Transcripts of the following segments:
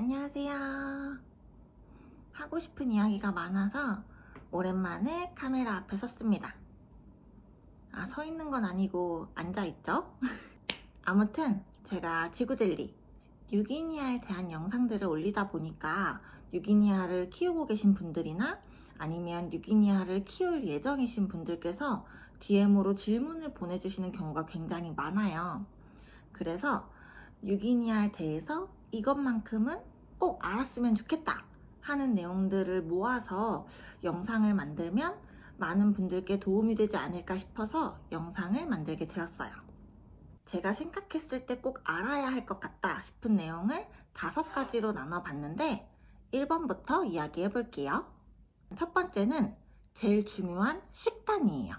안녕하세요. 하고 싶은 이야기가 많아서 오랜만에 카메라 앞에 섰습니다. 서 있는 건 아니고 앉아있죠? 아무튼 제가 지구젤리, 뉴기니아에 대한 영상들을 올리다 보니까 뉴기니아를 키우고 계신 분들이나 아니면 뉴기니아를 키울 예정이신 분들께서 DM으로 질문을 보내주시는 경우가 굉장히 많아요. 그래서 뉴기니아에 대해서 이것만큼은 꼭 알았으면 좋겠다 하는 내용들을 모아서 영상을 만들면 많은 분들께 도움이 되지 않을까 싶어서 영상을 만들게 되었어요. 제가 생각했을 때 꼭 알아야 할 것 같다 싶은 내용을 5가지로 나눠봤는데 1번부터 이야기해 볼게요. 첫 번째는 제일 중요한 식단이에요.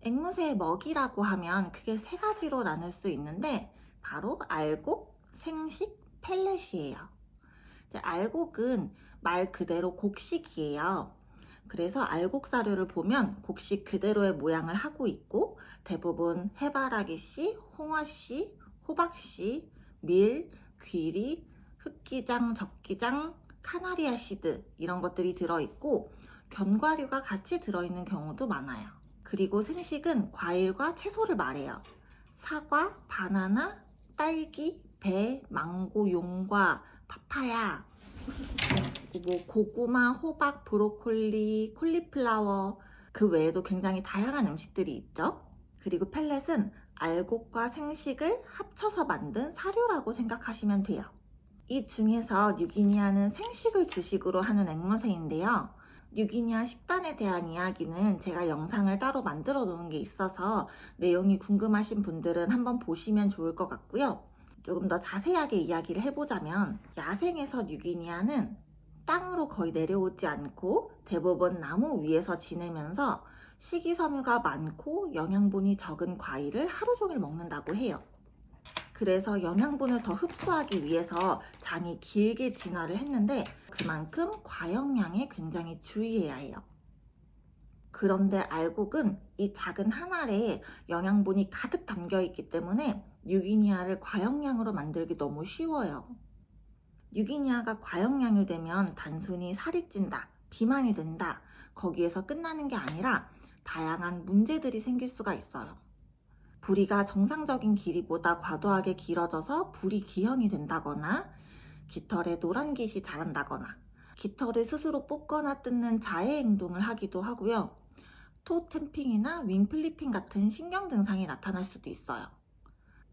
앵무새의 먹이라고 하면 크게 3가지로 나눌 수 있는데 바로 알곡, 생식, 펠렛이에요. 알곡은 말 그대로 곡식이에요. 그래서 알곡 사료를 보면 곡식 그대로의 모양을 하고 있고 대부분 해바라기씨, 홍화씨, 호박씨, 밀, 귀리, 흑기장, 적기장, 카나리아 시드 이런 것들이 들어있고 견과류가 같이 들어있는 경우도 많아요. 그리고 생식은 과일과 채소를 말해요. 사과, 바나나, 딸기, 배, 망고, 용과, 파파야, 고구마, 호박, 브로콜리, 콜리플라워 그 외에도 굉장히 다양한 음식들이 있죠. 그리고 펠렛은 알곡과 생식을 합쳐서 만든 사료라고 생각하시면 돼요. 이 중에서 뉴기니아는 생식을 주식으로 하는 앵무새인데요. 뉴기니아 식단에 대한 이야기는 제가 영상을 따로 만들어 놓은 게 있어서 내용이 궁금하신 분들은 한번 보시면 좋을 것 같고요. 조금 더 자세하게 이야기를 해보자면 야생에서 뉴기니아는 땅으로 거의 내려오지 않고 대부분 나무 위에서 지내면서 식이섬유가 많고 영양분이 적은 과일을 하루 종일 먹는다고 해요. 그래서 영양분을 더 흡수하기 위해서 장이 길게 진화를 했는데 그만큼 과용량에 굉장히 주의해야 해요. 그런데 알곡은 이 작은 한 알에 영양분이 가득 담겨 있기 때문에 뉴기니아를 과용량으로 만들기 너무 쉬워요. 뉴기니아가 과용량이 되면 단순히 살이 찐다, 비만이 된다, 거기에서 끝나는 게 아니라 다양한 문제들이 생길 수가 있어요. 부리가 정상적인 길이보다 과도하게 길어져서 부리 기형이 된다거나 깃털에 노란 깃이 자란다거나 깃털을 스스로 뽑거나 뜯는 자해 행동을 하기도 하고요. 토 탬핑이나 윙 플리핑 같은 신경 증상이 나타날 수도 있어요.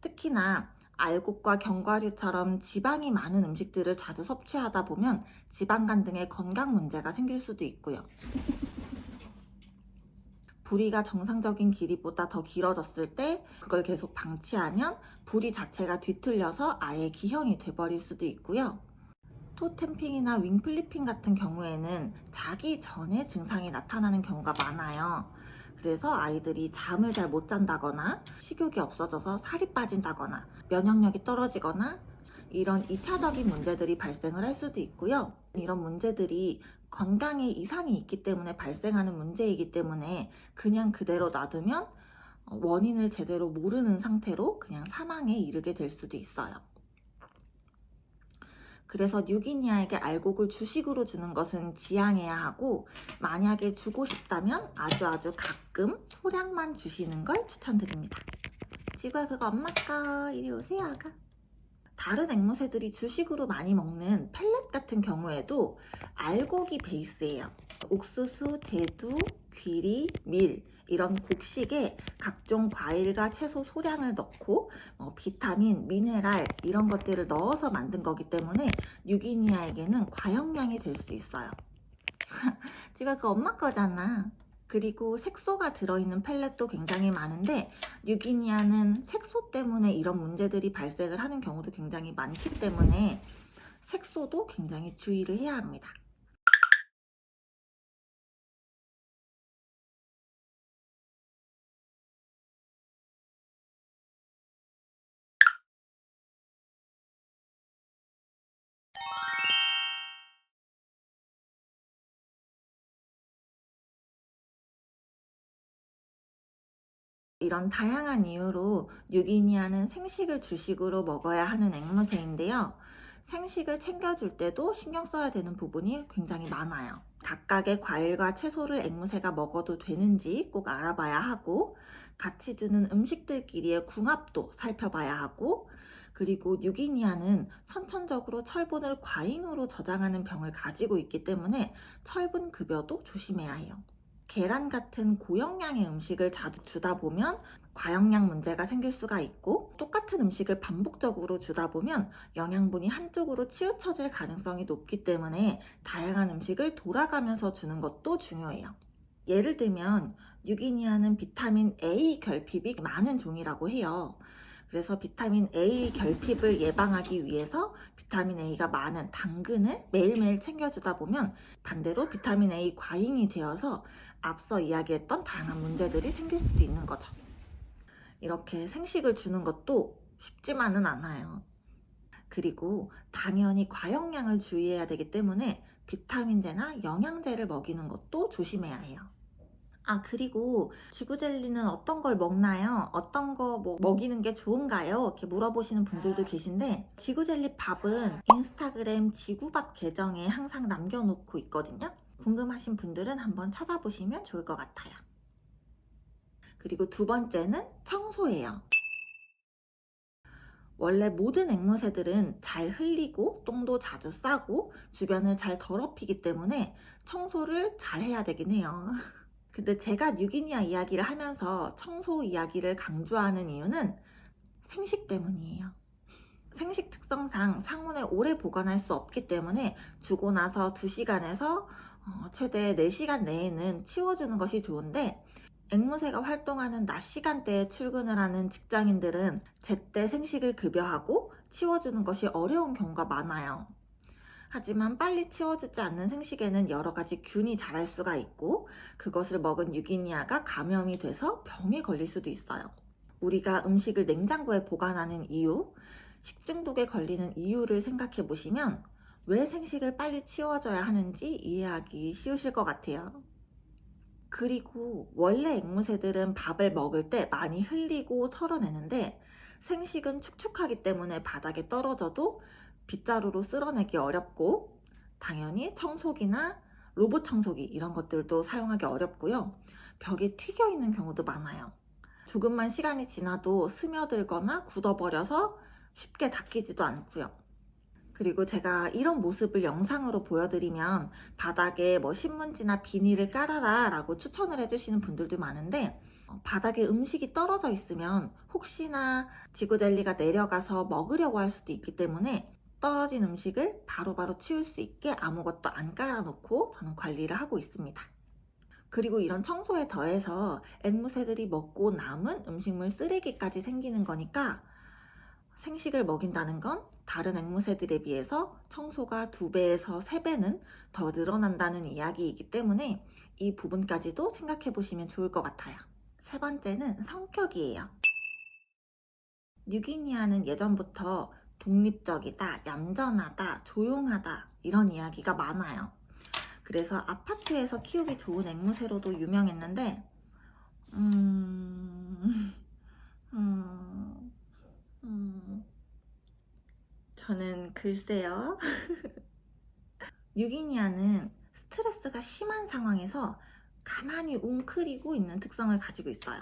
특히나 알곡과 견과류처럼 지방이 많은 음식들을 자주 섭취하다 보면 지방간 등의 건강 문제가 생길 수도 있고요. 부리가 정상적인 길이보다 더 길어졌을 때 그걸 계속 방치하면 부리 자체가 뒤틀려서 아예 기형이 돼버릴 수도 있고요. 토 탬핑이나 윙 플리핑 같은 경우에는 자기 전에 증상이 나타나는 경우가 많아요. 그래서 아이들이 잠을 잘 못 잔다거나 식욕이 없어져서 살이 빠진다거나 면역력이 떨어지거나 이런 2차적인 문제들이 발생을 할 수도 있고요. 이런 문제들이 건강에 이상이 있기 때문에 발생하는 문제이기 때문에 그냥 그대로 놔두면 원인을 제대로 모르는 상태로 그냥 사망에 이르게 될 수도 있어요. 그래서 뉴기니아에게 알곡을 주식으로 주는 것은 지양해야 하고 만약에 주고 싶다면 아주 가끔 소량만 주시는 걸 추천드립니다. 지구야 그거 엄마 거 이리 오세요 아가. 다른 앵무새들이 주식으로 많이 먹는 펠렛 같은 경우에도 알곡이 베이스예요. 옥수수, 대두, 귀리, 밀 이런 곡식에 각종 과일과 채소 소량을 넣고 비타민, 미네랄 이런 것들을 넣어서 만든 거기 때문에 뉴기니아에게는 과용량이 될 수 있어요. 지가 그 엄마 거잖아. 그리고 색소가 들어있는 펠렛도 굉장히 많은데 뉴기니아는 색소 때문에 이런 문제들이 발생을 하는 경우도 굉장히 많기 때문에 색소도 굉장히 주의를 해야 합니다. 이런 다양한 이유로 뉴기니아는 생식을 주식으로 먹어야 하는 앵무새인데요. 생식을 챙겨줄 때도 신경 써야 되는 부분이 굉장히 많아요. 각각의 과일과 채소를 앵무새가 먹어도 되는지 꼭 알아봐야 하고, 같이 주는 음식들끼리의 궁합도 살펴봐야 하고, 그리고 뉴기니아는 선천적으로 철분을 과잉으로 저장하는 병을 가지고 있기 때문에 철분 급여도 조심해야 해요. 계란 같은 고영양의 음식을 자주 주다 보면 과영양 문제가 생길 수가 있고, 똑같은 음식을 반복적으로 주다 보면 영양분이 한쪽으로 치우쳐질 가능성이 높기 때문에 다양한 음식을 돌아가면서 주는 것도 중요해요. 예를 들면 뉴기니아는 비타민 A 결핍이 많은 종이라고 해요. 그래서 비타민 A 결핍을 예방하기 위해서 비타민 A가 많은 당근을 매일매일 챙겨주다 보면 반대로 비타민 A 과잉이 되어서 앞서 이야기했던 다양한 문제들이 생길 수도 있는 거죠. 이렇게 생식을 주는 것도 쉽지만은 않아요. 그리고 당연히 과영량을 주의해야 되기 때문에 비타민제나 영양제를 먹이는 것도 조심해야 해요. 그리고 지구젤리는 어떤 걸 먹나요? 어떤 거 먹이는 게 좋은가요? 이렇게 물어보시는 분들도 계신데, 지구젤리 밥은 인스타그램 지구밥 계정에 항상 남겨놓고 있거든요. 궁금하신 분들은 한번 찾아보시면 좋을 것 같아요. 그리고 두 번째는 청소예요. 원래 모든 앵무새들은 잘 흘리고 똥도 자주 싸고 주변을 잘 더럽히기 때문에 청소를 잘 해야 되긴 해요. 근데 제가 뉴기니아 이야기를 하면서 청소 이야기를 강조하는 이유는 생식 때문이에요. 생식 특성상 상온에 오래 보관할 수 없기 때문에 주고 나서 2시간에서 최대 4시간 내에는 치워주는 것이 좋은데, 앵무새가 활동하는 낮 시간대에 출근을 하는 직장인들은 제때 생식을 급여하고 치워주는 것이 어려운 경우가 많아요. 하지만 빨리 치워주지 않는 생식에는 여러 가지 균이 자랄 수가 있고, 그것을 먹은 뉴기니아가 감염이 돼서 병에 걸릴 수도 있어요. 우리가 음식을 냉장고에 보관하는 이유, 식중독에 걸리는 이유를 생각해 보시면 왜 생식을 빨리 치워줘야 하는지 이해하기 쉬우실 것 같아요. 그리고 원래 앵무새들은 밥을 먹을 때 많이 흘리고 털어내는데, 생식은 축축하기 때문에 바닥에 떨어져도 빗자루로 쓸어내기 어렵고, 당연히 청소기나 로봇 청소기 이런 것들도 사용하기 어렵고요. 벽에 튀겨 있는 경우도 많아요. 조금만 시간이 지나도 스며들거나 굳어버려서 쉽게 닦이지도 않고요. 그리고 제가 이런 모습을 영상으로 보여드리면 바닥에 신문지나 비닐을 깔아라 라고 추천을 해주시는 분들도 많은데, 바닥에 음식이 떨어져 있으면 혹시나 지구젤리가 내려가서 먹으려고 할 수도 있기 때문에 떨어진 음식을 바로바로 치울 수 있게 아무것도 안 깔아놓고 저는 관리를 하고 있습니다. 그리고 이런 청소에 더해서 앵무새들이 먹고 남은 음식물 쓰레기까지 생기는 거니까, 생식을 먹인다는 건 다른 앵무새들에 비해서 청소가 2배에서 3배는 더 늘어난다는 이야기이기 때문에 이 부분까지도 생각해 보시면 좋을 것 같아요. 세 번째는 성격이에요. 뉴기니아는 예전부터 독립적이다, 얌전하다, 조용하다 이런 이야기가 많아요. 그래서 아파트에서 키우기 좋은 앵무새로도 유명했는데, 저는 글쎄요. 뉴기니아는 스트레스가 심한 상황에서 가만히 웅크리고 있는 특성을 가지고 있어요.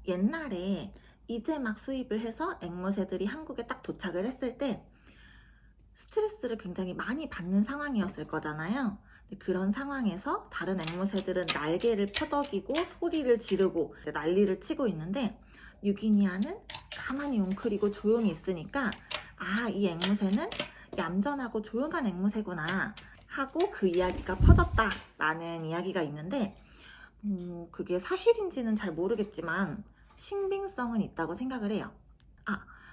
옛날에 이제 막 수입을 해서 앵무새들이 한국에 딱 도착을 했을 때 스트레스를 굉장히 많이 받는 상황이었을 거잖아요. 그런 상황에서 다른 앵무새들은 날개를 펴덕이고 소리를 지르고 난리를 치고 있는데, 뉴기니아는 가만히 웅크리고 조용히 있으니까 이 앵무새는 얌전하고 조용한 앵무새구나 하고 그 이야기가 퍼졌다라는 이야기가 있는데, 그게 사실인지는 잘 모르겠지만 신빙성은 있다고 생각을 해요.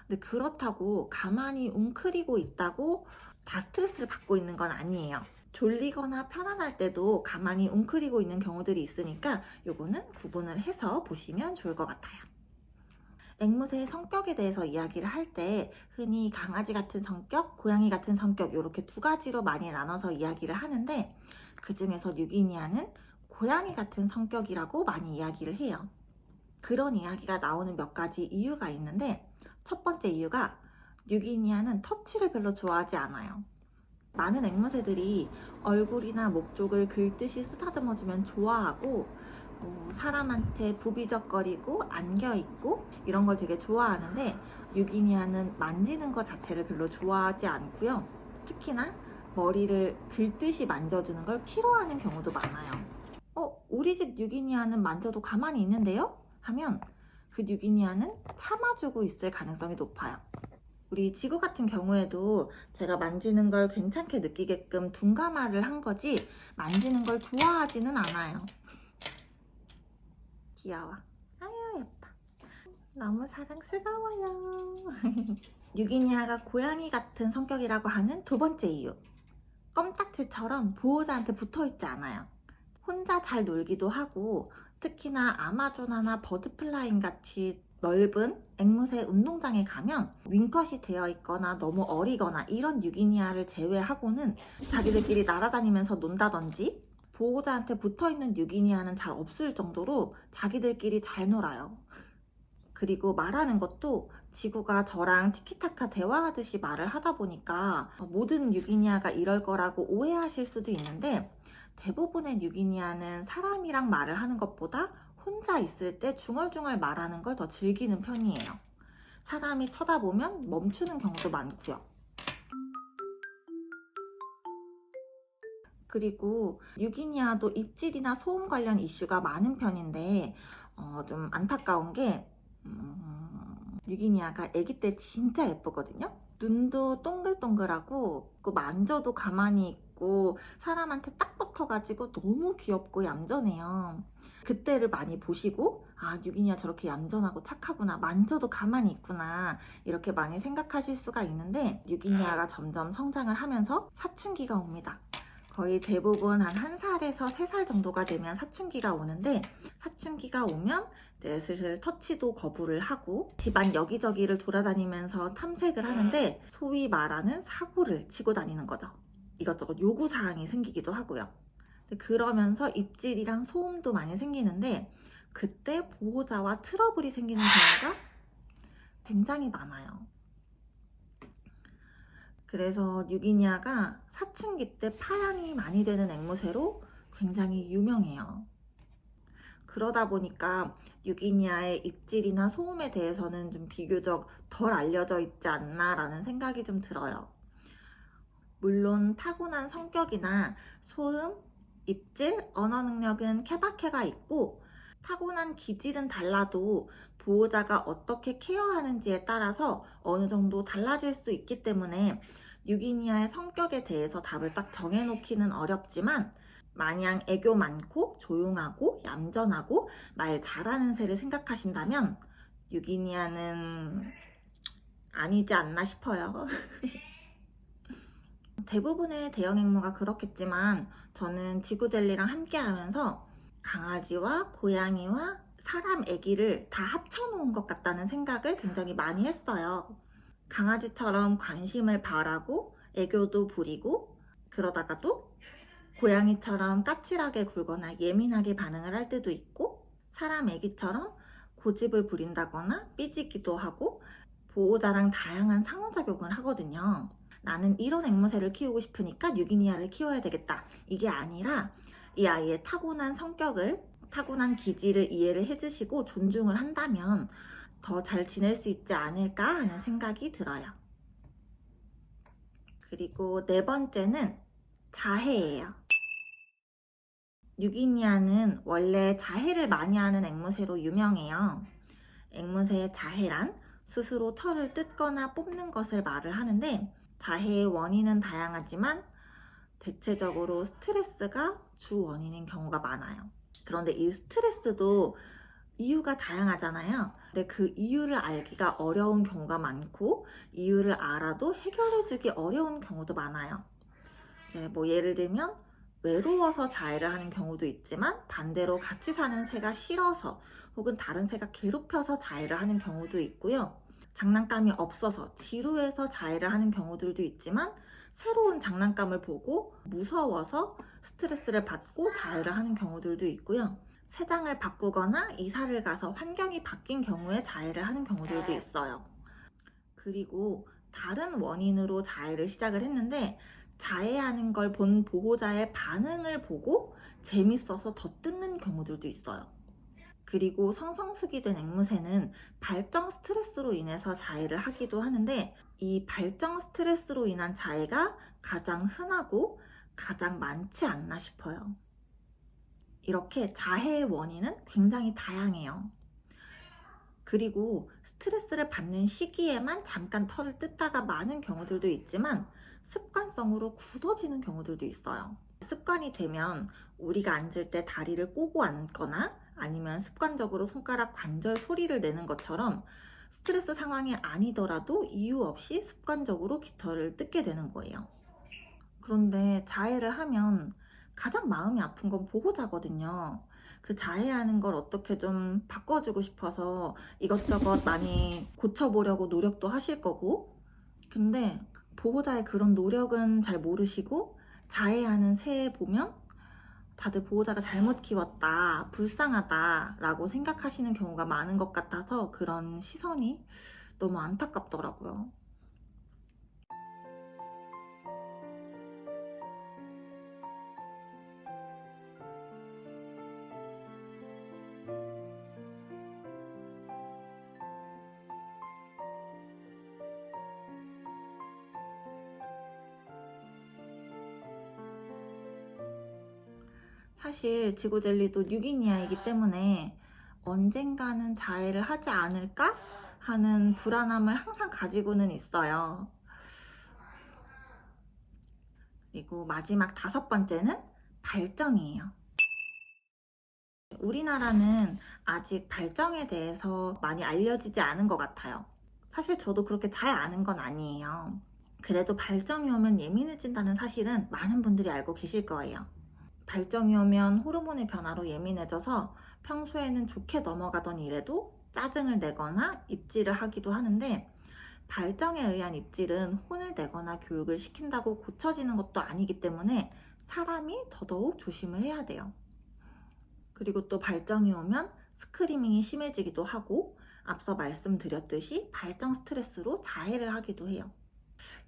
근데 그렇다고 가만히 웅크리고 있다고 다 스트레스를 받고 있는 건 아니에요. 졸리거나 편안할 때도 가만히 웅크리고 있는 경우들이 있으니까 요거는 구분을 해서 보시면 좋을 것 같아요. 앵무새의 성격에 대해서 이야기를 할 때 흔히 강아지 같은 성격, 고양이 같은 성격 이렇게 2가지로 많이 나눠서 이야기를 하는데, 그 중에서 뉴기니아는 고양이 같은 성격이라고 많이 이야기를 해요. 그런 이야기가 나오는 몇 가지 이유가 있는데, 첫 번째 이유가 뉴기니아는 터치를 별로 좋아하지 않아요. 많은 앵무새들이 얼굴이나 목 쪽을 긁듯이 쓰다듬어주면 좋아하고, 사람한테 부비적거리고 안겨있고 이런 걸 되게 좋아하는데, 뉴기니아는 만지는 것 자체를 별로 좋아하지 않고요. 특히나 머리를 긁듯이 만져주는 걸 싫어하는 경우도 많아요. 우리 집 뉴기니아는 만져도 가만히 있는데요? 하면 그 뉴기니아는 참아주고 있을 가능성이 높아요. 우리 지구 같은 경우에도 제가 만지는 걸 괜찮게 느끼게끔 둔감화를 한 거지, 만지는 걸 좋아하지는 않아요. 귀여워. 아유, 예뻐. 너무 사랑스러워요. 뉴기니아가 고양이 같은 성격이라고 하는 두 번째 이유. 껌딱지처럼 보호자한테 붙어있지 않아요. 혼자 잘 놀기도 하고, 특히나 아마존화나 버드플라잉 같이 넓은 앵무새 운동장에 가면 윙컷이 되어 있거나 너무 어리거나 이런 뉴기니아를 제외하고는 자기들끼리 날아다니면서 논다든지, 보호자한테 붙어있는 뉴기니아는 잘 없을 정도로 자기들끼리 잘 놀아요. 그리고 말하는 것도 지구가 저랑 티키타카 대화하듯이 말을 하다 보니까 모든 뉴기니아가 이럴 거라고 오해하실 수도 있는데, 대부분의 뉴기니아는 사람이랑 말을 하는 것보다 혼자 있을 때 중얼중얼 말하는 걸 더 즐기는 편이에요. 사람이 쳐다보면 멈추는 경우도 많고요. 그리고 뉴기니아도 입질이나 소음 관련 이슈가 많은 편인데, 좀 안타까운 게 뉴기니아가 아기 때 진짜 예쁘거든요. 눈도 동글동글하고 만져도 가만히 있고 사람한테 딱 붙어가지고 너무 귀엽고 얌전해요. 그때를 많이 보시고, 아, 뉴기니아 저렇게 얌전하고 착하구나, 만져도 가만히 있구나, 이렇게 많이 생각하실 수가 있는데, 뉴기니아가 점점 성장을 하면서 사춘기가 옵니다. 거의 대부분 한 1살에서 3살 정도가 되면 사춘기가 오는데, 사춘기가 오면 이제 슬슬 터치도 거부를 하고 집안 여기저기를 돌아다니면서 탐색을 하는데, 소위 말하는 사고를 치고 다니는 거죠. 이것저것 요구사항이 생기기도 하고요. 그러면서 입질이랑 소음도 많이 생기는데, 그때 보호자와 트러블이 생기는 경우가 굉장히 많아요. 그래서 뉴기니아가 사춘기 때 파양이 많이 되는 앵무새로 굉장히 유명해요. 그러다 보니까 뉴기니아의 입질이나 소음에 대해서는 좀 비교적 덜 알려져 있지 않나라는 생각이 좀 들어요. 물론 타고난 성격이나 소음, 입질, 언어 능력은 케바케가 있고, 타고난 기질은 달라도 보호자가 어떻게 케어하는지에 따라서 어느 정도 달라질 수 있기 때문에 뉴기니아의 성격에 대해서 답을 딱 정해놓기는 어렵지만, 마냥 애교 많고 조용하고 얌전하고 말 잘하는 새를 생각하신다면 뉴기니아는 아니지 않나 싶어요. 대부분의 대형 앵무가 그렇겠지만, 저는 지구젤리랑 함께 하면서 강아지와 고양이와 사람 애기를 다 합쳐놓은 것 같다는 생각을 굉장히 많이 했어요. 강아지처럼 관심을 바라고 애교도 부리고, 그러다가도 고양이처럼 까칠하게 굴거나 예민하게 반응을 할 때도 있고, 사람 애기처럼 고집을 부린다거나 삐지기도 하고, 보호자랑 다양한 상호작용을 하거든요. 나는 이런 앵무새를 키우고 싶으니까 뉴기니아를 키워야 되겠다, 이게 아니라 이 아이의 타고난 성격을, 타고난 기질을 이해를 해주시고 존중을 한다면 더 잘 지낼 수 있지 않을까 하는 생각이 들어요. 그리고 네 번째는 자해예요. 뉴기니아는 원래 자해를 많이 하는 앵무새로 유명해요. 앵무새의 자해란 스스로 털을 뜯거나 뽑는 것을 말을 하는데, 자해의 원인은 다양하지만 대체적으로 스트레스가 주 원인인 경우가 많아요. 그런데 이 스트레스도 이유가 다양하잖아요. 근데 그 이유를 알기가 어려운 경우가 많고, 이유를 알아도 해결해주기 어려운 경우도 많아요. 예를 들면 외로워서 자해를 하는 경우도 있지만, 반대로 같이 사는 새가 싫어서 혹은 다른 새가 괴롭혀서 자해를 하는 경우도 있고요. 장난감이 없어서 지루해서 자해를 하는 경우들도 있지만, 새로운 장난감을 보고 무서워서 스트레스를 받고 자해를 하는 경우들도 있고요. 세장을 바꾸거나 이사를 가서 환경이 바뀐 경우에 자해를 하는 경우들도 있어요. 그리고 다른 원인으로 자해를 시작을 했는데 자해하는 걸 본 보호자의 반응을 보고 재밌어서 더 뜯는 경우들도 있어요. 그리고 성성숙이 된 앵무새는 발정 스트레스로 인해서 자해를 하기도 하는데 이 발정 스트레스로 인한 자해가 가장 흔하고 가장 많지 않나 싶어요. 이렇게 자해의 원인은 굉장히 다양해요. 그리고 스트레스를 받는 시기에만 잠깐 털을 뜯다가 마는 경우들도 있지만 습관성으로 굳어지는 경우들도 있어요. 습관이 되면 우리가 앉을 때 다리를 꼬고 앉거나 아니면 습관적으로 손가락 관절 소리를 내는 것처럼 스트레스 상황이 아니더라도 이유 없이 습관적으로 깃털을 뜯게 되는 거예요. 그런데 자해를 하면 가장 마음이 아픈 건 보호자거든요. 그 자해하는 걸 어떻게 좀 바꿔주고 싶어서 이것저것 많이 고쳐보려고 노력도 하실 거고, 근데 보호자의 그런 노력은 잘 모르시고 자해하는 새 보면 다들 보호자가 잘못 키웠다, 불쌍하다 라고 생각하시는 경우가 많은 것 같아서 그런 시선이 너무 안타깝더라고요. 사실 지구젤리도 뉴기니아이기 때문에 언젠가는 자해를 하지 않을까 하는 불안함을 항상 가지고는 있어요. 그리고 마지막 5번째는 발정이에요. 우리나라는 아직 발정에 대해서 많이 알려지지 않은 것 같아요. 사실 저도 그렇게 잘 아는 건 아니에요. 그래도 발정이 오면 예민해진다는 사실은 많은 분들이 알고 계실 거예요. 발정이 오면 호르몬의 변화로 예민해져서 평소에는 좋게 넘어가던 일에도 짜증을 내거나 입질을 하기도 하는데 발정에 의한 입질은 혼을 내거나 교육을 시킨다고 고쳐지는 것도 아니기 때문에 사람이 더더욱 조심을 해야 돼요. 그리고 또 발정이 오면 스크리밍이 심해지기도 하고 앞서 말씀드렸듯이 발정 스트레스로 자해를 하기도 해요.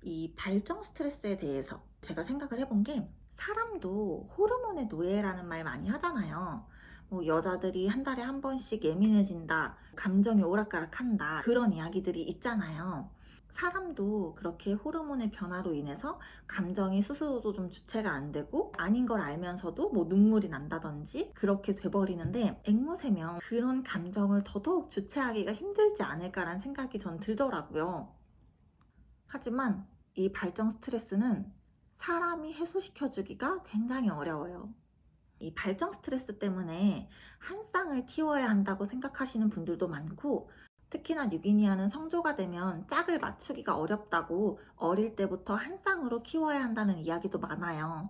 이 발정 스트레스에 대해서 제가 생각을 해본 게 사람도 호르몬의 노예라는 말 많이 하잖아요. 뭐 여자들이 한 달에 한 번씩 예민해진다, 감정이 오락가락한다 그런 이야기들이 있잖아요. 사람도 그렇게 호르몬의 변화로 인해서 감정이 스스로도 좀 주체가 안 되고 아닌 걸 알면서도 뭐 눈물이 난다든지 그렇게 돼버리는데 앵무새면 그런 감정을 더더욱 주체하기가 힘들지 않을까라는 생각이 전 들더라고요. 하지만 이 발정 스트레스는 사람이 해소시켜주기가 굉장히 어려워요. 이 발정 스트레스 때문에 한 쌍을 키워야 한다고 생각하시는 분들도 많고 특히나 뉴기니아는 성조가 되면 짝을 맞추기가 어렵다고 어릴 때부터 한 쌍으로 키워야 한다는 이야기도 많아요.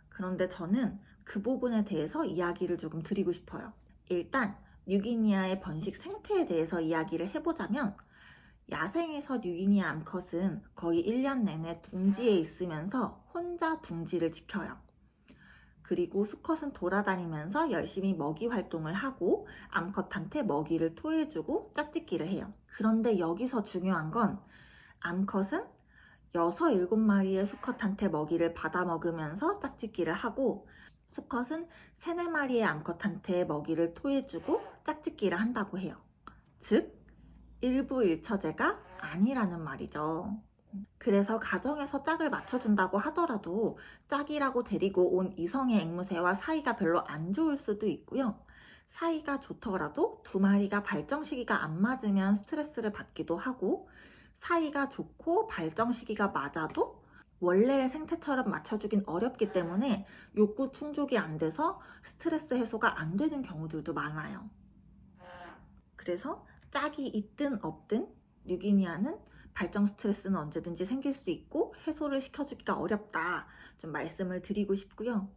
그런데 저는 그 부분에 대해서 이야기를 조금 드리고 싶어요. 일단 뉴기니아의 번식 생태에 대해서 이야기를 해보자면 야생에서 뉴기니아 암컷은 거의 1년 내내 둥지에 있으면서 혼자 둥지를 지켜요. 그리고 수컷은 돌아다니면서 열심히 먹이 활동을 하고 암컷한테 먹이를 토해주고 짝짓기를 해요. 그런데 여기서 중요한 건 암컷은 6, 7마리의 수컷한테 먹이를 받아 먹으면서 짝짓기를 하고 수컷은 3, 4마리의 암컷한테 먹이를 토해주고 짝짓기를 한다고 해요. 즉 일부일처제가 아니라는 말이죠. 그래서 가정에서 짝을 맞춰준다고 하더라도 짝이라고 데리고 온 이성의 앵무새와 사이가 별로 안 좋을 수도 있고요. 사이가 좋더라도 2마리가 발정 시기가 안 맞으면 스트레스를 받기도 하고 사이가 좋고 발정 시기가 맞아도 원래의 생태처럼 맞춰주긴 어렵기 때문에 욕구 충족이 안 돼서 스트레스 해소가 안 되는 경우들도 많아요. 그래서 짝이 있든 없든 뉴기니아는 발정 스트레스는 언제든지 생길 수 있고 해소를 시켜주기가 어렵다 좀 말씀을 드리고 싶고요.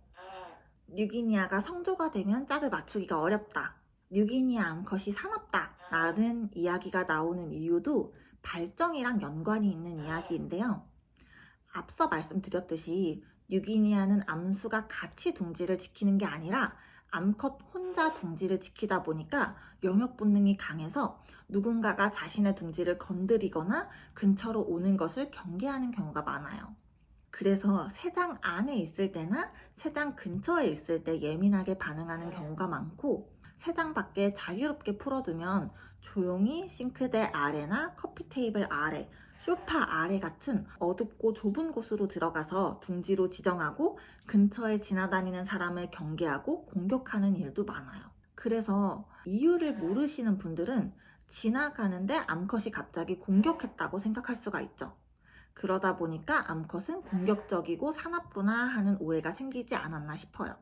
뉴기니아가 성조가 되면 짝을 맞추기가 어렵다, 뉴기니아 암컷이 사납다 라는 이야기가 나오는 이유도 발정이랑 연관이 있는 이야기인데요. 앞서 말씀드렸듯이 뉴기니아는 암수가 같이 둥지를 지키는 게 아니라 암컷 혼자 둥지를 지키다 보니까 영역 본능이 강해서 누군가가 자신의 둥지를 건드리거나 근처로 오는 것을 경계하는 경우가 많아요. 그래서 새장 안에 있을 때나 새장 근처에 있을 때 예민하게 반응하는 경우가 많고, 새장 밖에 자유롭게 풀어두면 조용히 싱크대 아래나 커피 테이블 아래, 소파 아래 같은 어둡고 좁은 곳으로 들어가서 둥지로 지정하고 근처에 지나다니는 사람을 경계하고 공격하는 일도 많아요. 그래서 이유를 모르시는 분들은 지나가는데 암컷이 갑자기 공격했다고 생각할 수가 있죠. 그러다 보니까 암컷은 공격적이고 사납구나 하는 오해가 생기지 않았나 싶어요.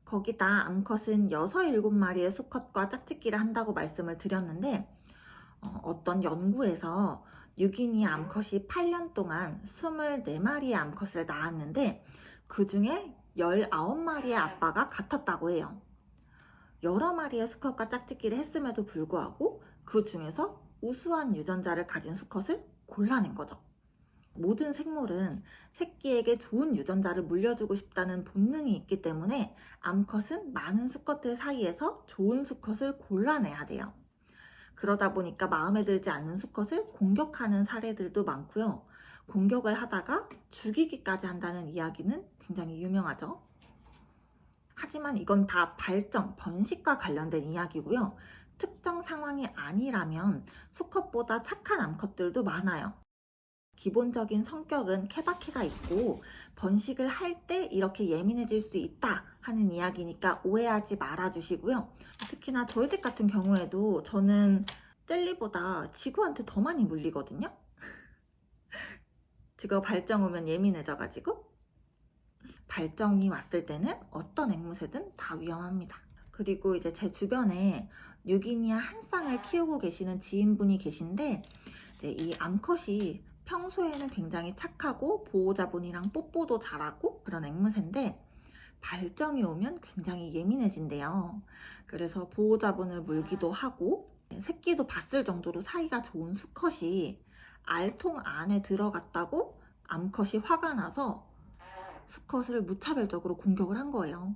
거기다 암컷은 6, 7마리의 수컷과 짝짓기를 한다고 말씀을 드렸는데, 어떤 연구에서 뉴기니 암컷이 8년 동안 24마리의 암컷을 낳았는데 그 중에 19마리의 아빠가 같았다고 해요. 여러 마리의 수컷과 짝짓기를 했음에도 불구하고 그 중에서 우수한 유전자를 가진 수컷을 골라낸 거죠. 모든 생물은 새끼에게 좋은 유전자를 물려주고 싶다는 본능이 있기 때문에 암컷은 많은 수컷들 사이에서 좋은 수컷을 골라내야 돼요. 그러다 보니까 마음에 들지 않는 수컷을 공격하는 사례들도 많고요. 공격을 하다가 죽이기까지 한다는 이야기는 굉장히 유명하죠. 하지만 이건 다 발정, 번식과 관련된 이야기고요. 특정 상황이 아니라면 수컷보다 착한 암컷들도 많아요. 기본적인 성격은 케바케가 있고 번식을 할 때 이렇게 예민해질 수 있다 하는 이야기니까 오해하지 말아주시고요. 특히나 저희 집 같은 경우에도 저는 젤리보다 지구한테 더 많이 물리거든요. 지구가 발정 오면 예민해져가지고 발정이 왔을 때는 어떤 앵무새든 다 위험합니다. 그리고 이제 제 주변에 뉴기니아 한 쌍을 키우고 계시는 지인분이 계신데, 이제 이 암컷이 평소에는 굉장히 착하고 보호자분이랑 뽀뽀도 잘하고 그런 앵무새인데 발정이 오면 굉장히 예민해진대요. 그래서 보호자분을 물기도 하고 새끼도 봤을 정도로 사이가 좋은 수컷이 알통 안에 들어갔다고 암컷이 화가 나서 수컷을 무차별적으로 공격을 한 거예요.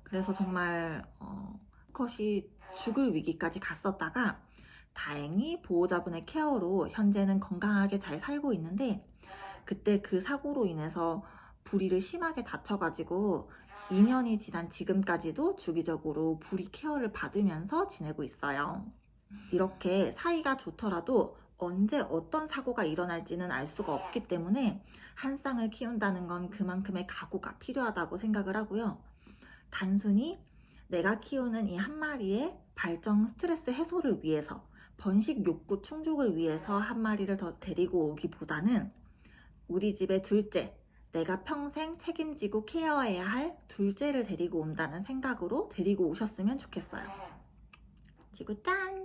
그래서 정말 수컷이 죽을 위기까지 갔었다가 다행히 보호자분의 케어로 현재는 건강하게 잘 살고 있는데, 그때 그 사고로 인해서 부리를 심하게 다쳐가지고 2년이 지난 지금까지도 주기적으로 부리 케어를 받으면서 지내고 있어요. 이렇게 사이가 좋더라도 언제 어떤 사고가 일어날지는 알 수가 없기 때문에 한 쌍을 키운다는 건 그만큼의 각오가 필요하다고 생각을 하고요. 단순히 내가 키우는 이 한 마리의 발정 스트레스 해소를 위해서, 번식 욕구 충족을 위해서 한 마리를 더 데리고 오기보다는 우리 집의 둘째, 내가 평생 책임지고 케어해야 할 둘째를 데리고 온다는 생각으로 데리고 오셨으면 좋겠어요. 지구 짠!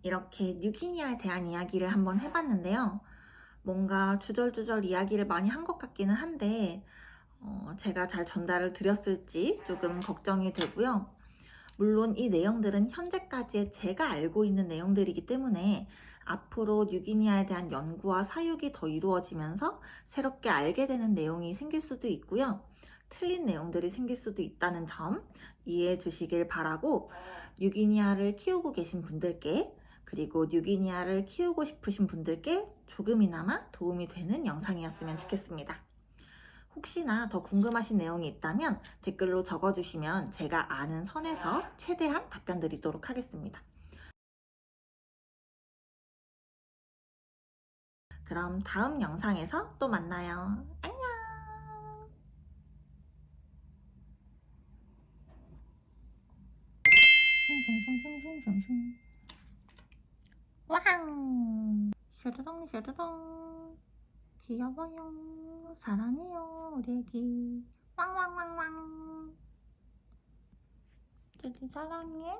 이렇게 뉴기니아에 대한 이야기를 한번 해봤는데요. 뭔가 주절주절 이야기를 많이 한 것 같기는 한데 제가 잘 전달을 드렸을지 조금 걱정이 되고요. 물론 이 내용들은 현재까지의 제가 알고 있는 내용들이기 때문에 앞으로 뉴기니아에 대한 연구와 사육이 더 이루어지면서 새롭게 알게 되는 내용이 생길 수도 있고요. 틀린 내용들이 생길 수도 있다는 점 이해해 주시길 바라고, 뉴기니아를 키우고 계신 분들께 그리고 뉴기니아를 키우고 싶으신 분들께 조금이나마 도움이 되는 영상이었으면 좋겠습니다. 혹시나 더 궁금하신 내용이 있다면 댓글로 적어주시면 제가 아는 선에서 최대한 답변 드리도록 하겠습니다. 그럼 다음 영상에서 또 만나요. 안녕! 와우! 슈르렁 슈르렁. 귀여워요. 사랑해요, 우리 애기. 왕왕왕왕. 애기 사랑해.